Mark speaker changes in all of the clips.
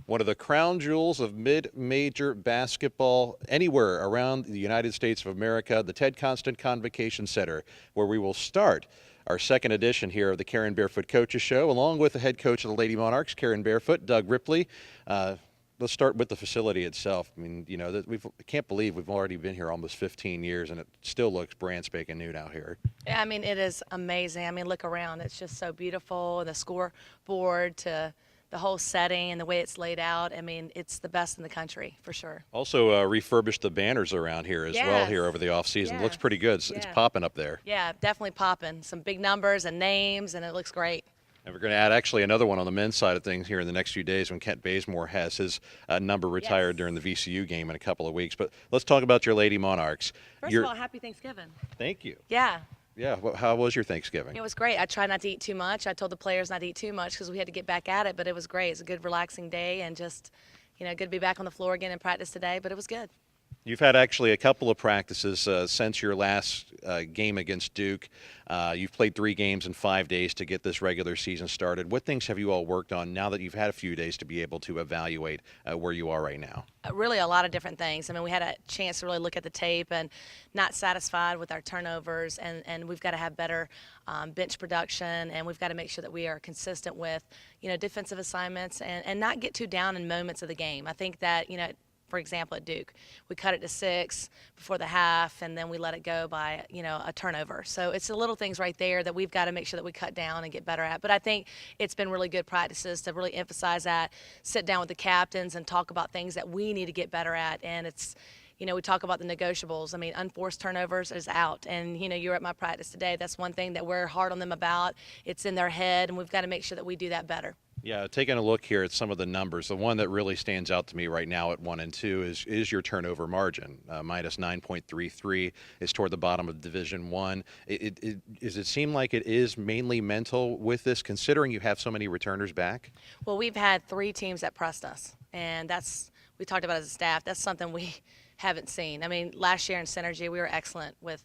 Speaker 1: one of the crown jewels of mid-major basketball anywhere around the United States of America, the Ted Constant Convocation Center, where we will start our second edition here of the Karen Barefoot Coaches Show, along with the head coach of the Lady Monarchs, Karen Barefoot, Doug Ripley. Let's start with the facility itself. I mean, you know, I can't believe we've already been here almost 15 years, and it still looks brand spanking new out here.
Speaker 2: Yeah, I mean, it is amazing. I mean, look around. It's just so beautiful. The scoreboard to the whole setting and the way it's laid out. I mean, it's the best in the country for sure.
Speaker 1: Also refurbished the banners around here as well here over the off season. It looks pretty good. It's popping up there.
Speaker 2: Yeah, definitely popping. Some big numbers and names, and it looks great.
Speaker 1: And we're going to add actually another one on the men's side of things here in the next few days when Kent Bazemore has his number retired during the VCU game in a couple of weeks. But let's talk about your Lady Monarchs.
Speaker 2: First of all, happy Thanksgiving.
Speaker 1: Thank you.
Speaker 2: Yeah.
Speaker 1: Yeah. How was your Thanksgiving?
Speaker 2: It was great. I tried not to eat too much. I told the players not to eat too much because we had to get back at it, but it was great. It's a good, relaxing day, and just, you know, good to be back on the floor again in practice today, but it was good.
Speaker 1: You've had actually a couple of practices since your last game against Duke. You've played 3 games in 5 days to get this regular season started. What things have you all worked on now that you've had a few days to be able to evaluate where you are right now?
Speaker 2: Really a lot of different things. I mean, we had a chance to really look at the tape and not satisfied with our turnovers, and we've got to have better bench production, and we've got to make sure that we are consistent with, you know, defensive assignments and not get too down in moments of the game. I think that, you know, for example, at Duke, we cut it to 6 before the half, and then we let it go by, you know, a turnover. So it's the little things right there that we've got to make sure that we cut down and get better at. But I think it's been really good practices to really emphasize that, sit down with the captains and talk about things that we need to get better at. And it's, you know, we talk about the negotiables. I mean, unforced turnovers is out. And, you know, you were at my practice today. That's one thing that we're hard on them about. It's in their head, and we've got to make sure that we do that better.
Speaker 1: Yeah, taking a look here at some of the numbers, the one that really stands out to me right now at 1 and 2 is your turnover margin. Minus 9.33 is toward the bottom of Division I. Does it seem like it is mainly mental with this, considering you have so many returners back?
Speaker 2: Well, we've had 3 teams that pressed us, and we talked about as a staff. That's something we haven't seen. I mean, last year in Synergy, we were excellent with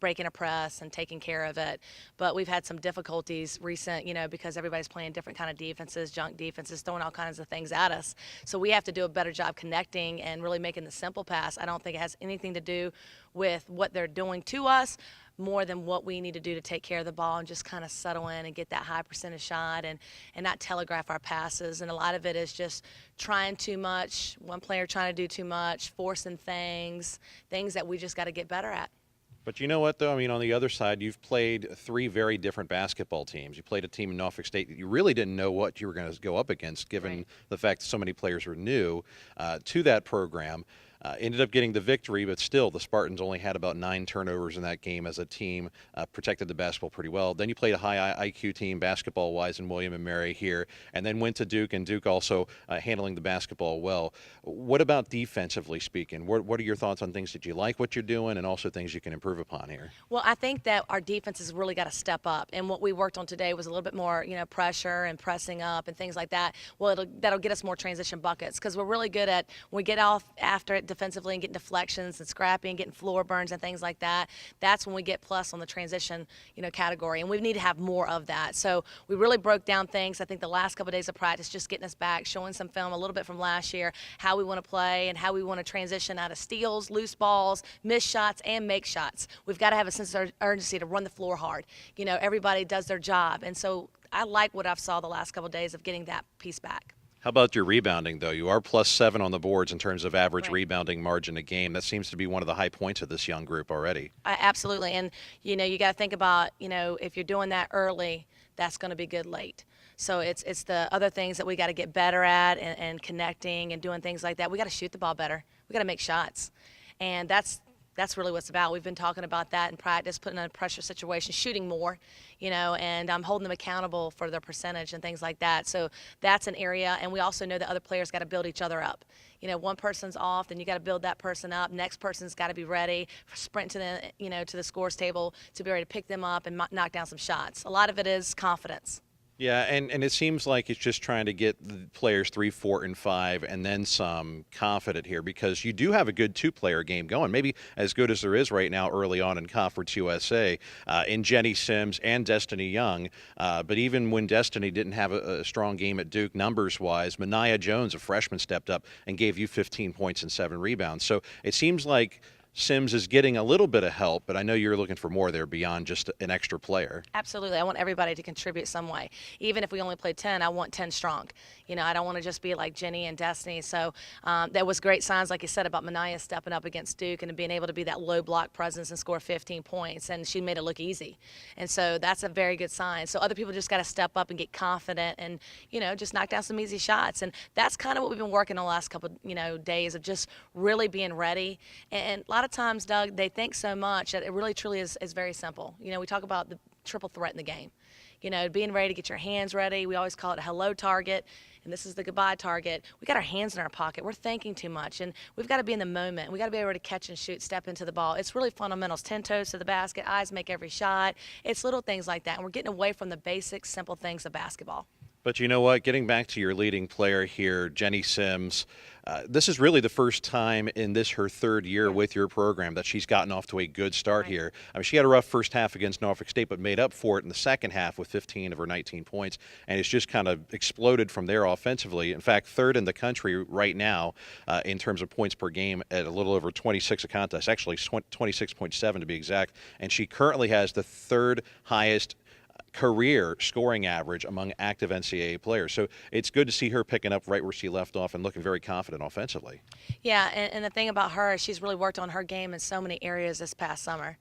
Speaker 2: breaking a press and taking care of it, but we've had some difficulties recent, you know, because everybody's playing different kind of defenses, junk defenses, throwing all kinds of things at us. So we have to do a better job connecting and really making the simple pass. I don't think it has anything to do with what they're doing to us, more than what we need to do to take care of the ball and just kind of settle in and get that high percentage shot and not telegraph our passes. And a lot of it is just trying too much, one player trying to do too much, forcing things that we just got to get better at.
Speaker 1: But you know what, though? I mean, on the other side, you've played 3 very different basketball teams. You played a team in Norfolk State that you really didn't know what you were going to go up against, given the fact that so many players were new to that program. Ended up getting the victory, but still the Spartans only had about 9 turnovers in that game as a team, protected the basketball pretty well. Then you played a high IQ team basketball-wise in William and Mary here, and then went to Duke, and Duke also handling the basketball well. What about defensively speaking? What are your thoughts on things that you like what you're doing and also things you can improve upon here?
Speaker 2: Well, I think that our defense has really got to step up, and what we worked on today was a little bit more, you know, pressure and pressing up and things like that. Well, that'll get us more transition buckets because we're really good at when we get off after it defensively and getting deflections and scrapping, getting floor burns and things like that. That's when we get plus on the transition, you know, category, and we need to have more of that. So we really broke down things. I think the last couple of days of practice, just getting us back, showing some film a little bit from last year, how we want to play and how we want to transition out of steals, loose balls, miss shots, and make shots. We've got to have a sense of urgency to run the floor hard. You know, everybody does their job, and so I like what I've saw the last couple of days of getting that piece back.
Speaker 1: How about your rebounding, though? You are +7 on the boards in terms of average rebounding margin a game. That seems to be one of the high points of this young group already.
Speaker 2: Absolutely. And, you know, you got to think about, you know, if you're doing that early, that's going to be good late. So it's the other things that we got to get better at and connecting and doing things like that. We got to shoot the ball better. We got to make shots. And that's really what it's about. We've been talking about that in practice, putting in a pressure situation, shooting more, you know, and holding them accountable for their percentage and things like that. So that's an area, and we also know that other players got to build each other up. You know, one person's off, then you got to build that person up. Next person's got to be ready, sprint to the, you know, to the scores table to be ready to pick them up and knock down some shots. A lot of it is confidence.
Speaker 1: Yeah, and it seems like it's just trying to get the players 3, 4, and 5, and then some confident here because you do have a good two-player game going, maybe as good as there is right now early on in Conference USA, in Jenny Sims and Destiny Young. But even when Destiny didn't have a strong game at Duke numbers-wise, Mania Jones, a freshman, stepped up and gave you 15 points and 7 rebounds. So it seems like Sims is getting a little bit of help, but I know you're looking for more there beyond just an extra player.
Speaker 2: Absolutely. I want everybody to contribute some way. Even if we only play 10, I want 10 strong. I don't want to just be like Jenny and Destiny. So that was great signs, like you said, about Mania stepping up against Duke and being able to be that low block presence and score 15 points. And she made it look easy. And so that's a very good sign. So other people just got to step up and get confident and, just knock down some easy shots. And that's kind of what we've been working on the last couple, days of just really being ready. And a lot of times, Doug, they think so much that it really truly is very simple. We talk about the triple threat in the game. Being ready to get your hands ready. We always call it a hello target, and this is the goodbye target. We got our hands in our pocket. We're thinking too much, and we've got to be in the moment. We got to be able to catch and shoot, step into the ball. It's really fundamentals. 10 toes to the basket, eyes make every shot. It's little things like that, and we're getting away from the basic, simple things of basketball.
Speaker 1: But you know what? Getting back to your leading player here, Jenny Sims, this is really the first time in her third year with your program that she's gotten off to a good start here. I mean, she had a rough first half against Norfolk State, but made up for it in the second half with 15 of her 19 points, and it's just kind of exploded from there offensively. In fact, third in the country right now in terms of points per game at a little over 26 a contest, actually 26.7 to be exact, and she currently has the third highest career scoring average among active NCAA players. So it's good to see her picking up right where she left off and looking very confident offensively.
Speaker 2: Yeah, and the thing about her is she's really worked on her game in so many areas this past summer,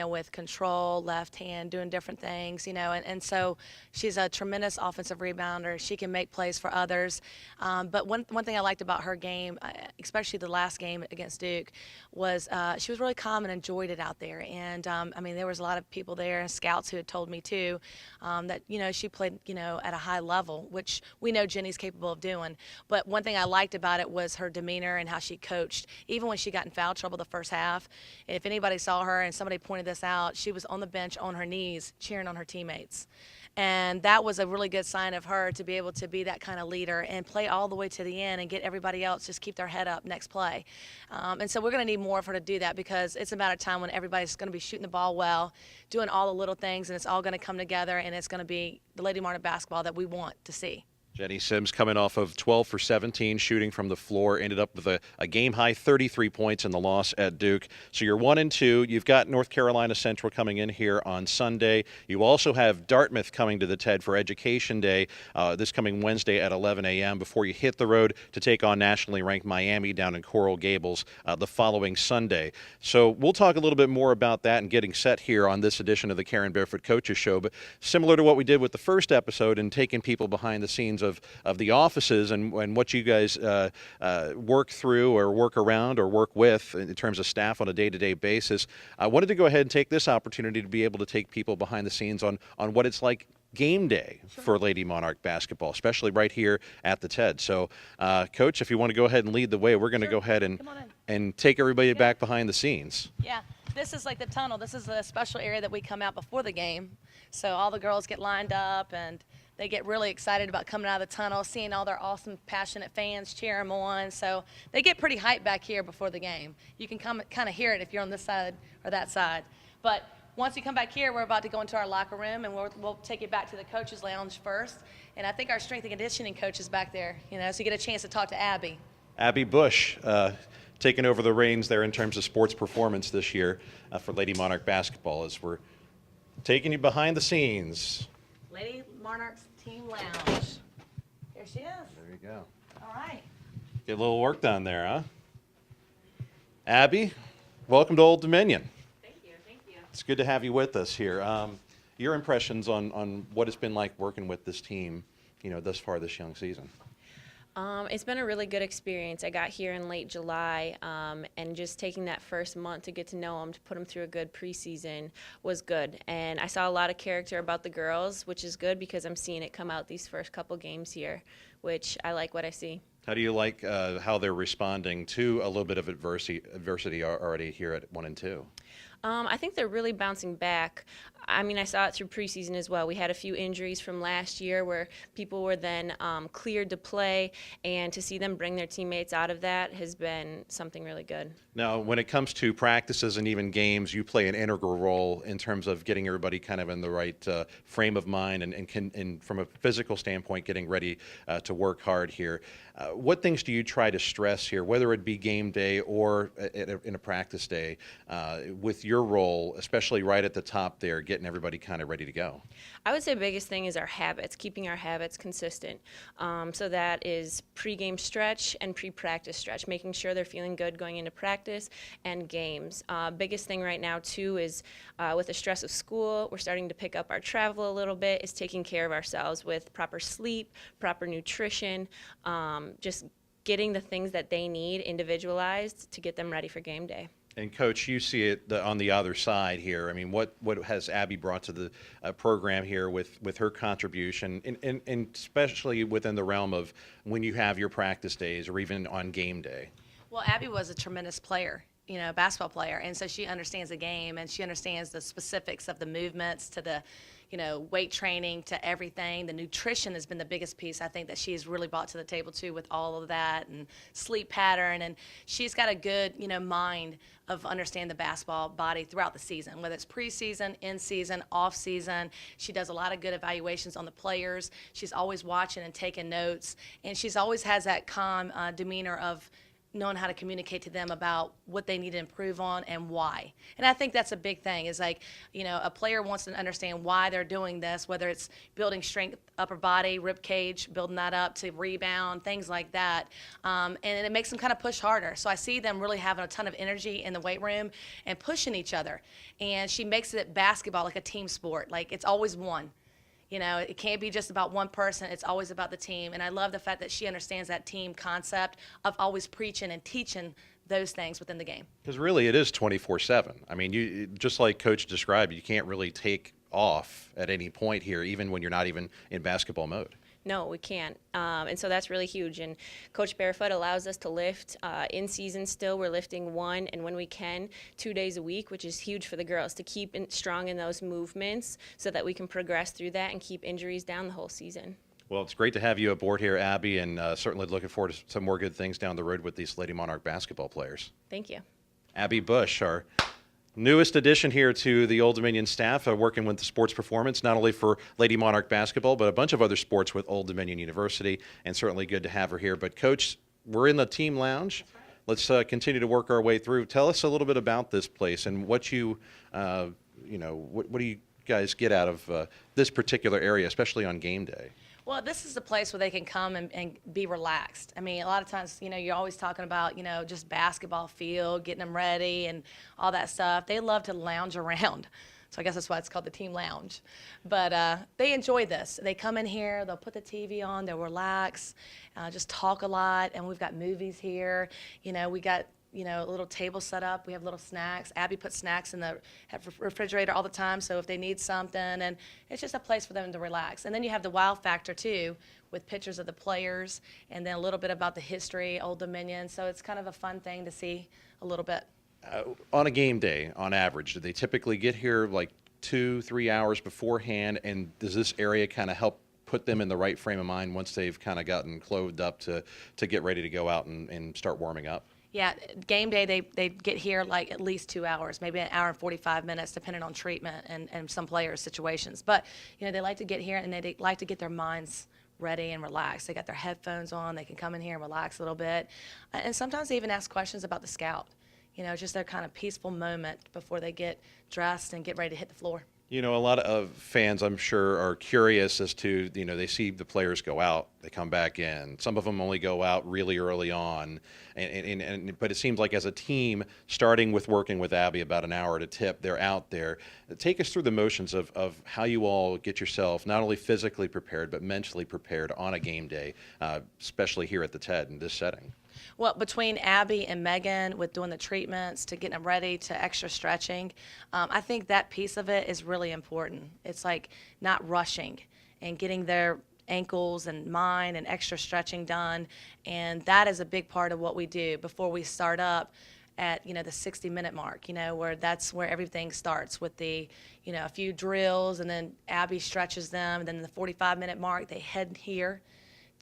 Speaker 2: with control, left hand, doing different things, and so she's a tremendous offensive rebounder. She can make plays for others. But one thing I liked about her game, especially the last game against Duke, was she was really calm and enjoyed it out there. And, there was a lot of people there and scouts who had told me, too, that, she played, at a high level, which we know Jenny's capable of doing. But one thing I liked about it was her demeanor and how she coached. Even when she got in foul trouble the first half, if anybody saw her and somebody pointed this out, she was on the bench on her knees cheering on her teammates. And that was a really good sign of her to be able to be that kind of leader and play all the way to the end and get everybody else just keep their head up next play. And so we're going to need more of her to do that because it's a matter of time when everybody's going to be shooting the ball well, doing all the little things, and it's all going to come together, and it's going to be the Lady Martin basketball that we want to see.
Speaker 1: Jenny Sims coming off of 12 for 17 shooting from the floor, ended up with a game-high 33 points in the loss at Duke. So you're 1-2. You've got North Carolina Central coming in here on Sunday. You also have Dartmouth coming to the TED for Education Day this coming Wednesday at 11 a.m. before you hit the road to take on nationally ranked Miami down in Coral Gables the following Sunday. So we'll talk a little bit more about that and getting set here on this edition of the Karen Barefoot Coaches Show. But similar to what we did with the first episode and taking people behind the scenes of the offices and what you guys work through or work around or work with in terms of staff on a day-to-day basis, I wanted to go ahead and take this opportunity to be able to take people behind the scenes on what it's like game day for Lady Monarch basketball, especially right here at the TED. So, Coach, if you want to go ahead and lead the way, we're going to go ahead and take everybody back behind the scenes.
Speaker 2: Yeah, this is like the tunnel. This is a special area that we come out before the game. So all the girls get lined up and they get really excited about coming out of the tunnel, seeing all their awesome, passionate fans cheer them on. So they get pretty hyped back here before the game. You can kind of hear it if you're on this side or that side. But once you come back here, we're about to go into our locker room, and we'll take you back to the coaches' lounge first. And I think our strength and conditioning coach is back there, so you get a chance to talk to Abby.
Speaker 1: Abby Bush taking over the reins there in terms of sports performance this year for Lady Monarch basketball as we're taking you behind the scenes.
Speaker 2: Lady Monarch's Team Lounge. Here she is.
Speaker 1: There you go.
Speaker 2: All right.
Speaker 1: Get a little work done there, huh? Abby, welcome to Old Dominion.
Speaker 2: Thank you.
Speaker 1: It's good to have you with us here. Your impressions on what it's been like working with this team, thus far this young season.
Speaker 3: It's been a really good experience. I got here in late July, and just taking that first month to get to know them, to put them through a good preseason was good. And I saw a lot of character about the girls, which is good because I'm seeing it come out these first couple games here, which I like what I see.
Speaker 1: How do you like how they're responding to a little bit of adversity already here at 1 and 2?
Speaker 3: I think they're really bouncing back. I mean, I saw it through preseason as well. We had a few injuries from last year where people were then cleared to play, and to see them bring their teammates out of that has been something really good.
Speaker 1: Now, when it comes to practices and even games, you play an integral role in terms of getting everybody kind of in the right frame of mind and from a physical standpoint, getting ready to work hard here. What things do you try to stress here, whether it be game day or in a practice day, with your role, especially right at the top there, getting everybody kind of ready to go?
Speaker 3: I would say biggest thing is our habits, keeping our habits consistent. So that is pre-game stretch and pre-practice stretch, making sure they're feeling good going into practice and games. Biggest thing right now too is with the stress of school, we're starting to pick up our travel a little bit, is taking care of ourselves with proper sleep, proper nutrition, just getting the things that they need individualized to get them ready for game day.
Speaker 1: And Coach, you see it on the other side here. I mean, what has Abby brought to the program here with her contribution, and especially within the realm of when you have your practice days or even on game day?
Speaker 2: Well, Abby was a tremendous player, basketball player, and so she understands the game and she understands the specifics of the movements to the, weight training to everything. The nutrition has been the biggest piece I think that she's really brought to the table too, with all of that, and sleep pattern, and she's got a good, mind of understanding the basketball body throughout the season, whether it's preseason, in season, off season. She does a lot of good evaluations on the players. She's always watching and taking notes, and she's always has that calm demeanor of knowing how to communicate to them about what they need to improve on and why. And I think that's a big thing, is like, a player wants to understand why they're doing this, whether it's building strength, upper body, rib cage, building that up to rebound, things like that. And it makes them kind of push harder. So I see them really having a ton of energy in the weight room and pushing each other. And she makes it basketball like a team sport. Like, it's always one. It can't be just about one person. It's always about the team. And I love the fact that she understands that team concept of always preaching and teaching those things within the game.
Speaker 1: Because really, it is 24/7. I mean, you just like Coach described, you can't really take off at any point here, even when you're not even in basketball mode.
Speaker 3: No, we can't. And so that's really huge. And Coach Barefoot allows us to lift in season still. We're lifting 1, and when we can, 2 days a week, which is huge for the girls to keep strong in those movements so that we can progress through that and keep injuries down the whole season.
Speaker 1: Well, it's great to have you aboard here, Abby, and certainly looking forward to some more good things down the road with these Lady Monarch basketball players.
Speaker 3: Thank you.
Speaker 1: Abby Bush, our newest addition here to the Old Dominion staff, working with the sports performance, not only for Lady Monarch basketball, but a bunch of other sports with Old Dominion University, and certainly good to have her here. But, Coach, we're in the team lounge. Let's continue to work our way through. Tell us a little bit about this place and what what do you guys get out of this particular area, especially on game day?
Speaker 2: Well, this is a place where they can come and be relaxed. I mean, a lot of times, you're always talking about, just basketball field, getting them ready and all that stuff. They love to lounge around. So I guess that's why it's called the team lounge. But they enjoy this. They come in here, they'll put the TV on, they'll relax, just talk a lot. And we've got movies here. We got a little table set up. We have little snacks. Abby puts snacks in the refrigerator all the time, so if they need something, and it's just a place for them to relax. And then you have the wow factor too, with pictures of the players, and then a little bit about the history, Old Dominion. So it's kind of a fun thing to see a little bit.
Speaker 1: On a game day, on average, do they typically get here like 2-3 hours beforehand, and does this area kind of help put them in the right frame of mind once they've kind of gotten clothed up to get ready to go out and start warming up?
Speaker 2: Yeah, game day, they get here like at least 2 hours, maybe an hour and 45 minutes, depending on treatment and some players' situations. But, they like to get here and they like to get their minds ready and relaxed. They got their headphones on. They can come in here and relax a little bit. And sometimes they even ask questions about the scout. Just their kind of peaceful moment before they get dressed and get ready to hit the floor.
Speaker 1: A lot of fans, I'm sure, are curious as to, they see the players go out, they come back in. Some of them only go out really early on. But it seems like as a team, starting with working with Abby about an hour at a tip, they're out there. Take us through the motions of how you all get yourself not only physically prepared, but mentally prepared on a game day, especially here at the TED in this setting.
Speaker 2: Well, between Abby and Megan with doing the treatments to getting them ready to extra stretching, I think that piece of it is really important. It's like not rushing and getting their ankles and mine and extra stretching done. And that is a big part of what we do before we start up. at, the 60-minute mark, where that's where everything starts with the, a few drills, and then Abby stretches them, and then the 45-minute mark, they head here,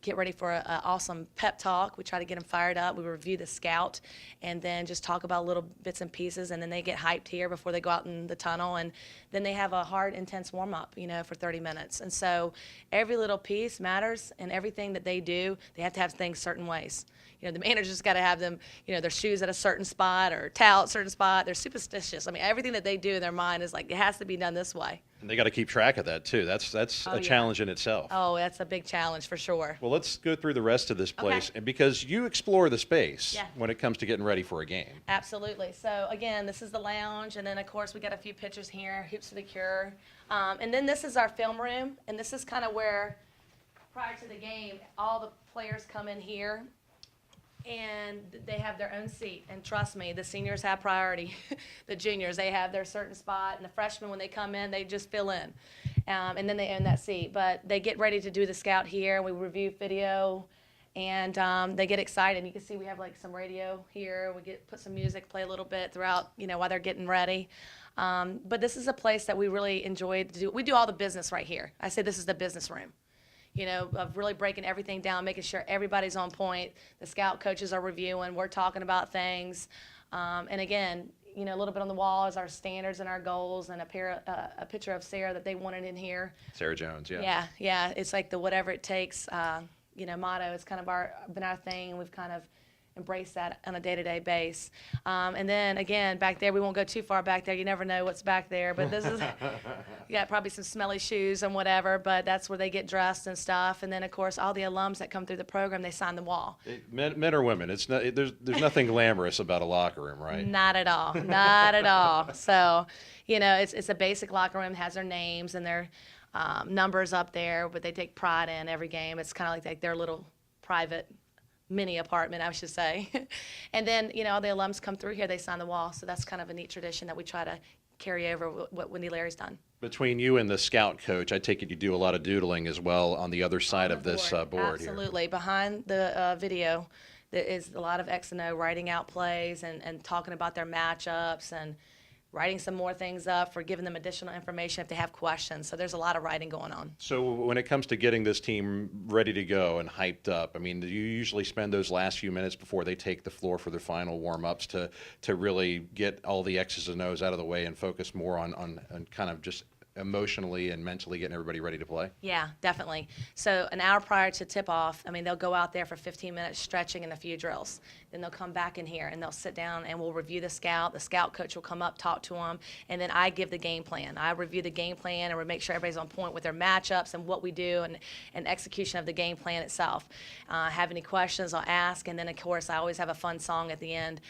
Speaker 2: get ready for an awesome pep talk. We try to get them fired up. We review the scout and then just talk about little bits and pieces, and then they get hyped here before they go out in the tunnel, and then they have a hard, intense warm-up, for 30 minutes. And so every little piece matters, and everything that they do, they have to have things certain ways. The manager's got to have them, their shoes at a certain spot or towel at a certain spot. They're superstitious. I mean, everything that they do in their mind is like, it has to be done this way.
Speaker 1: And they got to keep track of that too. That's a challenge in itself.
Speaker 2: Oh, that's a big challenge for sure.
Speaker 1: Well, let's go through the rest of this place, and because you explore the space when it comes to getting ready for a game.
Speaker 2: Absolutely. So again, this is the lounge, and then of course we got a few pictures here, Hoops for the Cure, and then this is our film room, and this is kind of where, prior to the game, all the players come in here. And they have their own seat, and trust me, the seniors have priority. The juniors, they have their certain spot, and the freshmen, when they come in, they just fill in, and then they own that seat. But they get ready to do the scout here. We review video, and they get excited. You can see we have like some radio here. We put some music, play a little bit throughout, while they're getting ready. But this is a place that we really enjoy to do. We do all the business right here. I say this is the business room. Of really breaking everything down, making sure everybody's on point. The scout coaches are reviewing. We're talking about things. And again, a little bit on the wall is our standards and our goals, and a picture of Sarah that they wanted in here.
Speaker 1: Sarah Jones, yeah.
Speaker 2: Yeah. It's like the whatever it takes, motto. It's kind of been our thing, and we've kind of embrace that on a day-to-day base. And then again, back there, we won't go too far back there. You never know what's back there, but this is, you got probably some smelly shoes and whatever, but that's where they get dressed and stuff. And then of course, all the alums that come through the program, they sign the wall.
Speaker 1: Men or women, it's not, there's nothing glamorous about a locker room, right?
Speaker 2: Not at all, not at all. So, it's a basic locker room, has their names and their numbers up there, but they take pride in every game. It's kind of like their little private mini apartment, I should say. And then, all the alums come through here, they sign the wall. So that's kind of a neat tradition that we try to carry over what Wendy Larry's done.
Speaker 1: Between you and the scout coach, I take it you do a lot of doodling as well on the other side of this board here.
Speaker 2: Absolutely. Behind the video, there is a lot of X and O, writing out plays and talking about their matchups and writing some more things up for giving them additional information if they have questions. So there's a lot of writing going on.
Speaker 1: So when it comes to getting this team ready to go and hyped up, I mean, do you usually spend those last few minutes before they take the floor for their final warm-ups to really get all the X's and O's out of the way and focus more on kind of just emotionally and mentally getting everybody ready to play?
Speaker 2: Yeah, definitely. So an hour prior to tip-off, they'll go out there for 15 minutes stretching and a few drills. Then they'll come back in here and they'll sit down and we'll review the scout. The scout coach will come up, talk to them, and then I give the game plan. I review the game plan and we make sure everybody's on point with their matchups and what we do and execution of the game plan itself. Have any questions, I'll ask, and then of course I always have a fun song at the end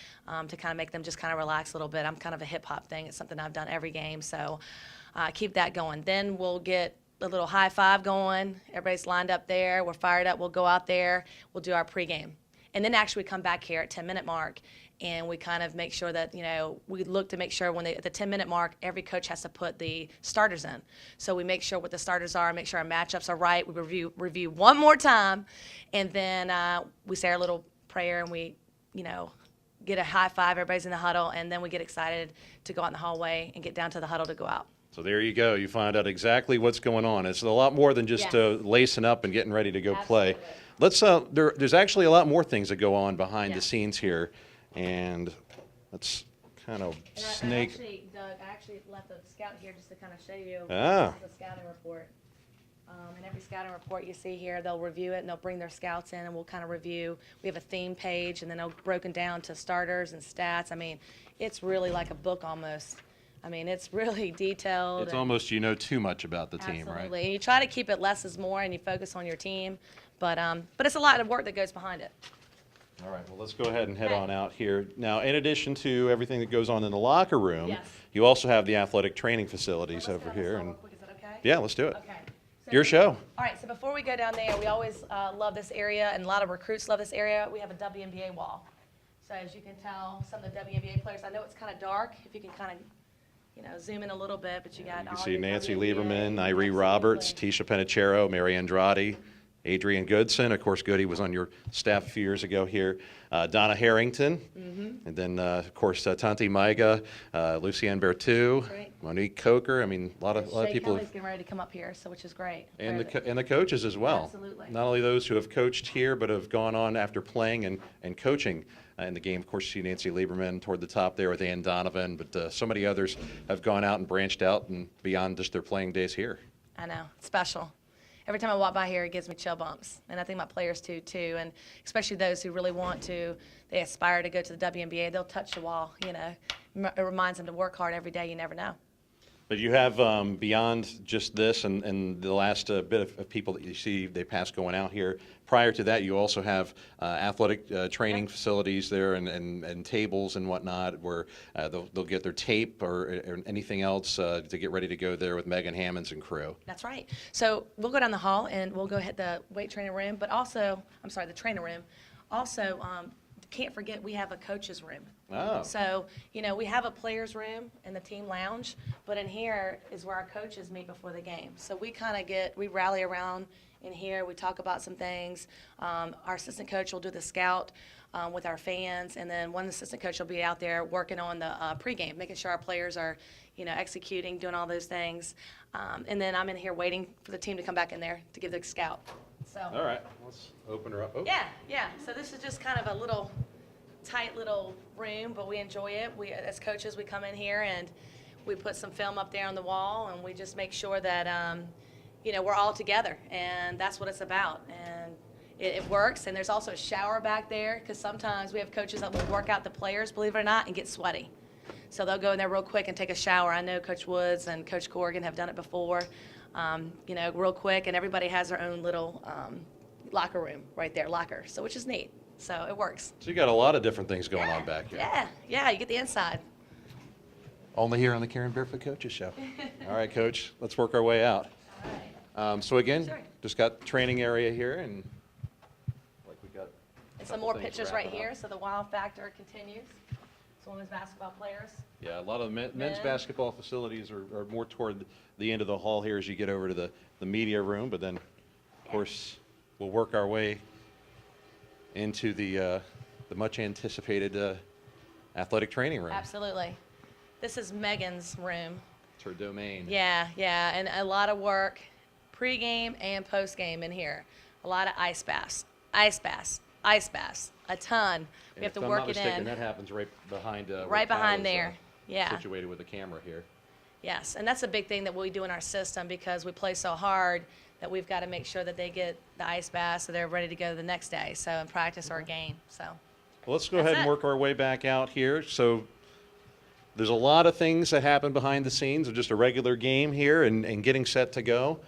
Speaker 2: to kind of make them just kind of relax a little bit. I'm kind of a hip-hop thing. It's something I've done every game, so keep that going. Then we'll get a little high five going. Everybody's lined up there. We're fired up. We'll go out there. We'll do our pregame. And then actually we come back here at 10-minute mark, and we kind of make sure that, we look to make sure at the 10-minute mark, every coach has to put the starters in. So we make sure what the starters are, make sure our matchups are right. We review one more time, and then we say our little prayer, and we, get a high five. Everybody's in the huddle, and then we get excited to go out in the hallway and get down to the huddle to go out.
Speaker 1: So there you go. You find out exactly what's going on. It's a lot more than just lacing up and getting ready to go play. Let's. There's actually a lot more things that go on behind the scenes here, and let's kind of snake.
Speaker 2: I actually left the scout here just to kind of show you
Speaker 1: the
Speaker 2: scouting report. And every scouting report you see here, they'll review it and they'll bring their scouts in and we'll kind of review. We have a theme page and then they'll broken down to starters and stats. It's really like a book almost. It's really detailed.
Speaker 1: It's almost too much about the team, right?
Speaker 2: Absolutely. And you try to keep it less is more and you focus on your team. But it's a lot of work that goes behind it.
Speaker 1: All right, well, let's go ahead and head on out here. Now, in addition to everything that goes on in the locker room, you also have the athletic training facilities over here. And
Speaker 2: is that okay?
Speaker 1: yeah, let's do it.
Speaker 2: Okay. So
Speaker 1: Your show.
Speaker 2: All right, so before we go down there, we always love this area, and a lot of recruits love this area. We have a WNBA wall. So as you can tell, some of the WNBA players, I know it's kind of dark, if you can kind of, zoom in a little bit, but you got
Speaker 1: You
Speaker 2: all
Speaker 1: can see
Speaker 2: your
Speaker 1: Nancy
Speaker 2: WNBA.
Speaker 1: Lieberman, Irie
Speaker 2: Absolutely.
Speaker 1: Roberts, Tisha Penachero, Mary Andrade. Adrian Goodson, of course, Goody was on your staff a few years ago here. Donna Harrington, and then, of course, Tanti Maiga, Lucienne Bertu,
Speaker 2: Great.
Speaker 1: Monique Coker. I mean, a lot of
Speaker 2: Shay
Speaker 1: people.
Speaker 2: Kelly's getting ready to come up here, so which is great.
Speaker 1: And the coaches as well.
Speaker 2: Absolutely.
Speaker 1: Not only those who have coached here, but have gone on after playing and coaching in the game. Of course, you see Nancy Lieberman toward the top there with Ann Donovan, but so many others have gone out and branched out and beyond just their playing days here.
Speaker 2: I know, it's special. Every time I walk by here, it gives me chill bumps, and I think my players too, and especially those who really want to, they aspire to go to the WNBA, they'll touch the wall, you know. It reminds them to work hard every day, you never know.
Speaker 1: But you have, beyond just this and the last bit of people that you see, they pass going out here, prior to that, you also have athletic training facilities there and tables and whatnot where they'll get their tape or anything else to get ready to go there with Megan Hammonds and crew.
Speaker 2: That's right. So we'll go down the hall and we'll go hit the weight training room, but also, I'm sorry, the training room. Also, can't forget we have a coach's room.
Speaker 1: Oh.
Speaker 2: So, you know, we have a player's room and the team lounge, but in here is where our coaches meet before the game. So we we rally around in here, we talk about some things. Our assistant coach will do the scout with our fans, and then one assistant coach will be out there working on the pregame, making sure our players are, you know, executing, doing all those things. And then I'm in here waiting for the team to come back in there to give the scout. So.
Speaker 1: All right, let's open her up. Oh.
Speaker 2: Yeah. So this is just kind of a little tight little room, but we enjoy it. We, as coaches, we come in here and we put some film up there on the wall, and we just make sure that, you know, we're all together, and that's what it's about. And it works. And there's also a shower back there, because sometimes we have coaches that will work out the players, believe it or not, and get sweaty. So they'll go in there real quick and take a shower. I know Coach Woods and Coach Corrigan have done it before. You know, real quick, and everybody has their own little locker room right there, locker, so which is neat. So it works.
Speaker 1: So you got a lot of different things going on back here.
Speaker 2: Yeah, you get the inside.
Speaker 1: Only here on the Karen Barefoot Coaches Show. All right, Coach, let's work our way out.
Speaker 2: All right.
Speaker 1: So again,
Speaker 2: Sure.
Speaker 1: just got training area here, and like we got.
Speaker 2: And some more pictures right here, so the wow factor continues. So women's basketball players.
Speaker 1: Yeah, a lot of the men's
Speaker 2: Men.
Speaker 1: basketball facilities are more toward the end of the hall here as you get over to the media room, but then, of course, we'll work our way into the much anticipated athletic training room.
Speaker 2: Absolutely. This is Megan's room.
Speaker 1: It's her domain.
Speaker 2: Yeah, and a lot of work, pregame and postgame in here. A lot of ice baths, a ton. We have to work it
Speaker 1: If I'm not mistaken,
Speaker 2: in.
Speaker 1: that happens right behind. Where
Speaker 2: Right behind
Speaker 1: Kyle's,
Speaker 2: there. Yeah.
Speaker 1: Situated with the camera here.
Speaker 2: Yes, and that's a big thing that we do in our system, because we play so hard that we've got to make sure that they get the ice bath so they're ready to go the next day, so in practice or a game. So
Speaker 1: Well, let's go
Speaker 2: That's
Speaker 1: ahead and
Speaker 2: it.
Speaker 1: work our way back out here. So there's a lot of things that happen behind the scenes of just a regular game here and getting set to go.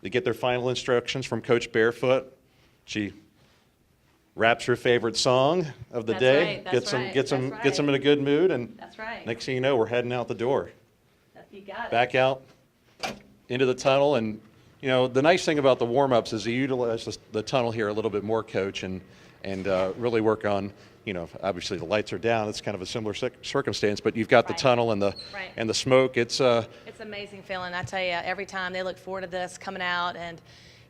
Speaker 1: They get their final instructions from Coach Barefoot. She raps her favorite song of the
Speaker 2: That's
Speaker 1: day,
Speaker 2: right, that's
Speaker 1: gets them
Speaker 2: right,
Speaker 1: gets them
Speaker 2: that's
Speaker 1: gets them in
Speaker 2: right.
Speaker 1: a good mood, and
Speaker 2: that's right.
Speaker 1: next thing you know, we're heading out the door.
Speaker 2: You got it.
Speaker 1: Back out into the tunnel, and you know the nice thing about the warm-ups is you utilize the tunnel here a little bit more, Coach, and really work on, you know, obviously the lights are down. It's kind of a similar circumstance, but you've got the
Speaker 2: Right.
Speaker 1: tunnel and
Speaker 2: Right.
Speaker 1: the smoke. It's
Speaker 2: It's an amazing feeling. I tell you, every time they look forward to this coming out, and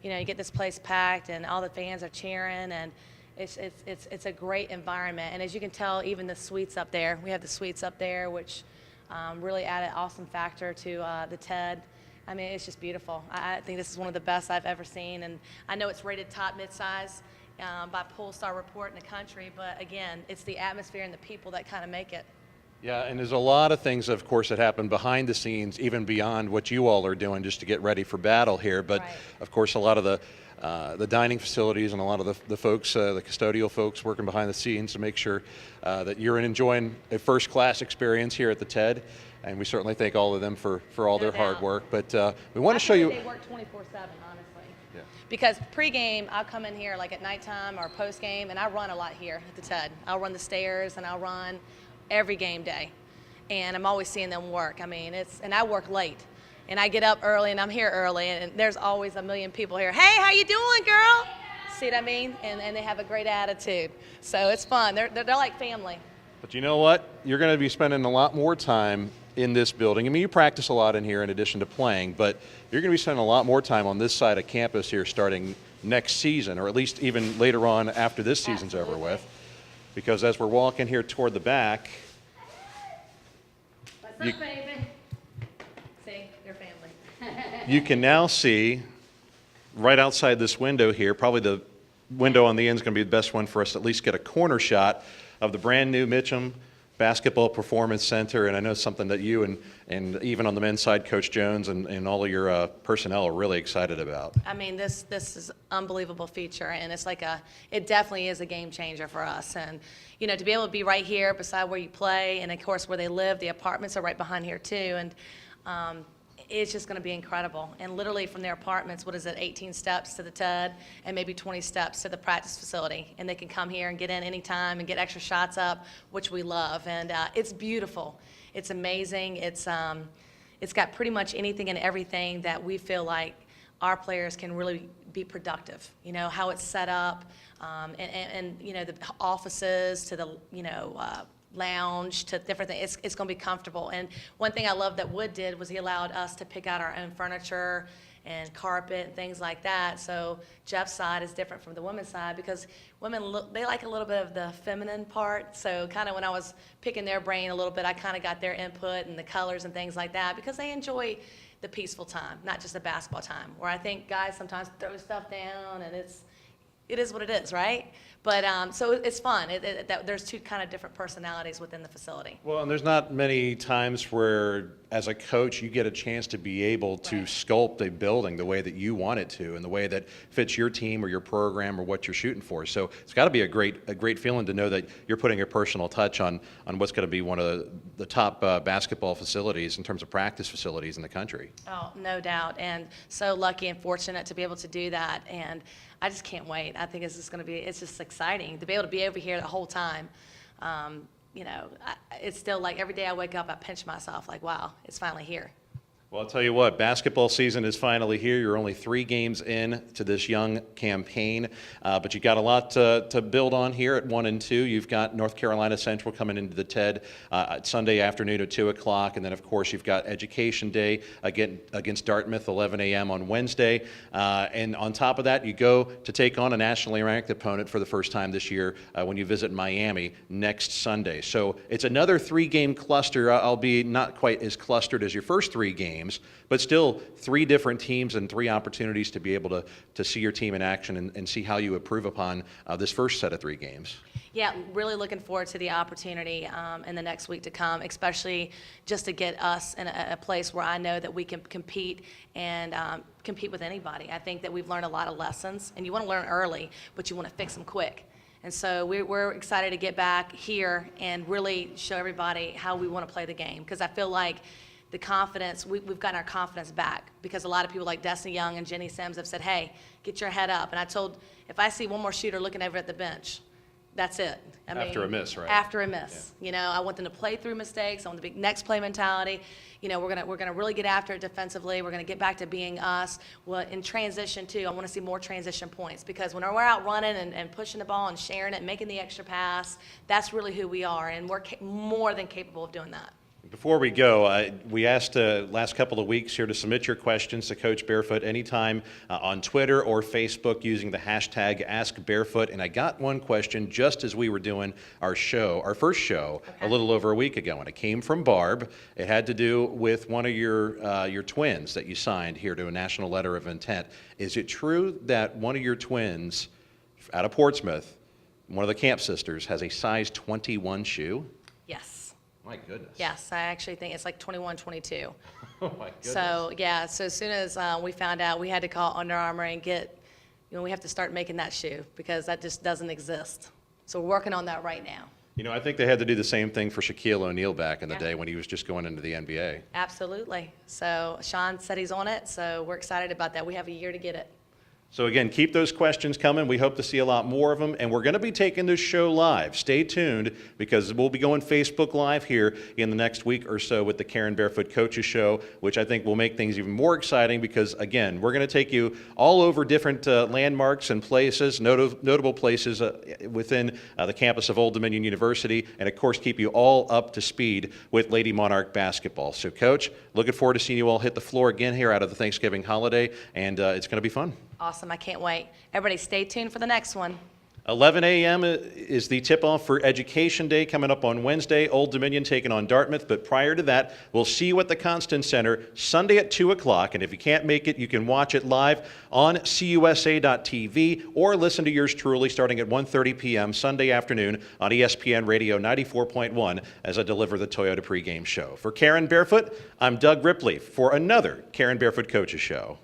Speaker 2: you know, you get this place packed, and all the fans are cheering, and it's a great environment. And as you can tell, even the suites up there, we have the suites up there, which really add an awesome factor to the TED. I mean, it's just beautiful. I think this is one of the best I've ever seen, and I know it's rated top mid-size by Polestar Report in the country, but again, it's the atmosphere and the people that kind of make it.
Speaker 1: yeah, and there's a lot of things, of course, that happen behind the scenes, even beyond what you all are doing just to get ready for battle here. But
Speaker 2: Right.
Speaker 1: of course, a lot of the dining facilities and a lot of the folks, the custodial folks working behind the scenes to make sure that you're enjoying a first-class experience here at the TED. And we certainly thank all of them for all
Speaker 2: No
Speaker 1: their hard
Speaker 2: doubt.
Speaker 1: work. But we want to
Speaker 2: I
Speaker 1: show
Speaker 2: feel
Speaker 1: you.
Speaker 2: They work 24/7, honestly.
Speaker 1: Yeah.
Speaker 2: Because pregame, I'll come in here like at nighttime or postgame, and I run a lot here at the TED. I'll run the stairs, and I'll run every game day, and I'm always seeing them work. I mean, and I work late, and I get up early, and I'm here early, and there's always a million people here. Hey, how you doing, girl? See what I mean? And they have a great attitude, so it's fun. They're like family.
Speaker 1: But you know what? You're going to be spending a lot more time in this building. I mean, you practice a lot in here in addition to playing, but you're going to be spending a lot more time on this side of campus here starting next season, or at least even later on after this season's over with. Because as we're walking here toward the back,
Speaker 2: What's up, baby? See, your family.
Speaker 1: you can now see right outside this window here, probably the window on the end is going to be the best one for us to at least get a corner shot of the brand new Mitcham Basketball Performance Center. And I know something that you and even on the men's side, Coach Jones and all of your personnel are really excited about.
Speaker 2: I mean, this is an unbelievable feature, and it's like it definitely is a game changer for us. And, you know, to be able to be right here beside where you play, and of course where they live, the apartments are right behind here too. And it's just going to be incredible. And literally from their apartments, 18 steps to the TED and maybe 20 steps to the practice facility. And they can come here and get in anytime and get extra shots up, which we love. And it's beautiful. It's amazing. It's got pretty much anything and everything that we feel like our players can really be productive. You know, how it's set up, and you know, the offices to the, you know, lounge to different things. It's going to be comfortable. And one thing I love that Wood did was he allowed us to pick out our own furniture and carpet and things like that. So Jeff's side is different from the women's side because women, they like a little bit of the feminine part. So kind of when I was picking their brain a little bit, I kind of got their input and the colors and things like that because they enjoy the peaceful time, not just the basketball time, where I think guys sometimes throw stuff down and it is what it is, right? But so it's fun. There's two kind of different personalities within the facility.
Speaker 1: Well, and there's not many times where, as a coach, you get a chance to be able to sculpt a building the way that you want it to, and the way that fits your team or your program or what you're shooting for. So it's got to be a great feeling to know that you're putting a personal touch on what's going to be one of the top basketball facilities in terms of practice facilities in the country.
Speaker 2: Oh, no doubt. And so lucky and fortunate to be able to do that. And I just can't wait. I think it's just exciting to be able to be over here the whole time. You know, it's still like every day I wake up, I pinch myself like, wow, it's finally here.
Speaker 1: Well, I'll tell you what, basketball season is finally here. You're only 3 games in to this young campaign, but you've got a lot to build on here at 1 and 2. You've got North Carolina Central coming into the TED Sunday afternoon at 2 o'clock, and then, of course, you've got Education Day against Dartmouth, 11 a.m. on Wednesday. And on top of that, you go to take on a nationally ranked opponent for the first time this year when you visit Miami next Sunday. So it's another 3-game cluster, albeit not quite as clustered as your first 3 games. But still 3 different teams and 3 opportunities to be able to see your team in action and see how you improve upon this first set of 3 games.
Speaker 2: Yeah, really looking forward to the opportunity in the next week to come, especially just to get us in a place where I know that we can compete and compete with anybody. I think that we've learned a lot of lessons, and you want to learn early, but you want to fix them quick. And so we're excited to get back here and really show everybody how we want to play the game, because I feel like the confidence, we've gotten our confidence back, because a lot of people like Destiny Young and Jenny Sims have said, hey, get your head up. And I told, if I see one more shooter looking over at the bench, that's it.
Speaker 1: After a miss, right?
Speaker 2: After a miss. Yeah. You know, I want them to play through mistakes. I want the big next play mentality. You know, we're gonna really get after it defensively. We're gonna get back to being us. Well, in transition too, I want to see more transition points, because when we're out running and pushing the ball and sharing it, and making the extra pass, that's really who we are, and we're more than capable of doing that.
Speaker 1: Before we go, we asked last couple of weeks here to submit your questions to Coach Barefoot anytime on Twitter or Facebook using the hashtag AskBarefoot. And I got one question just as we were doing our first show, a little over a week ago, and it came from Barb. It had to do with one of your twins that you signed here to a national letter of intent. Is it true that one of your twins out of Portsmouth, one of the Camp sisters, has a size 21 shoe?
Speaker 2: Yes.
Speaker 1: My goodness.
Speaker 2: Yes, I actually think it's like 21, 22.
Speaker 1: Oh, my goodness.
Speaker 2: So, yeah, so as soon as we found out, we had to call Under Armour and we have to start making that shoe, because that just doesn't exist. So we're working on that right now.
Speaker 1: You know, I think they had to do the same thing for Shaquille O'Neal back in the day when he was just going into the NBA.
Speaker 2: Absolutely. So Sean said he's on it, so we're excited about that. We have a year to get it.
Speaker 1: So again, keep those questions coming. We hope to see a lot more of them, and we're going to be taking this show live. Stay tuned because we'll be going Facebook Live here in the next week or so with the Karen Barefoot Coaches Show, which I think will make things even more exciting because, again, we're going to take you all over different landmarks and places, notable places within the campus of Old Dominion University, and of course keep you all up to speed with Lady Monarch basketball. So, Coach, looking forward to seeing you all hit the floor again here out of the Thanksgiving holiday, and it's going to be fun.
Speaker 2: Awesome. I can't wait. Everybody stay tuned for the next one.
Speaker 1: 11 a.m. is the tip-off for Education Day coming up on Wednesday. Old Dominion taking on Dartmouth. But prior to that, we'll see you at the Constant Center Sunday at 2 o'clock. And if you can't make it, you can watch it live on cusa.tv or listen to yours truly starting at 1:30 p.m. Sunday afternoon on ESPN Radio 94.1 as I deliver the Toyota pregame show. For Karen Barefoot, I'm Doug Ripley for another Karen Barefoot Coaches Show.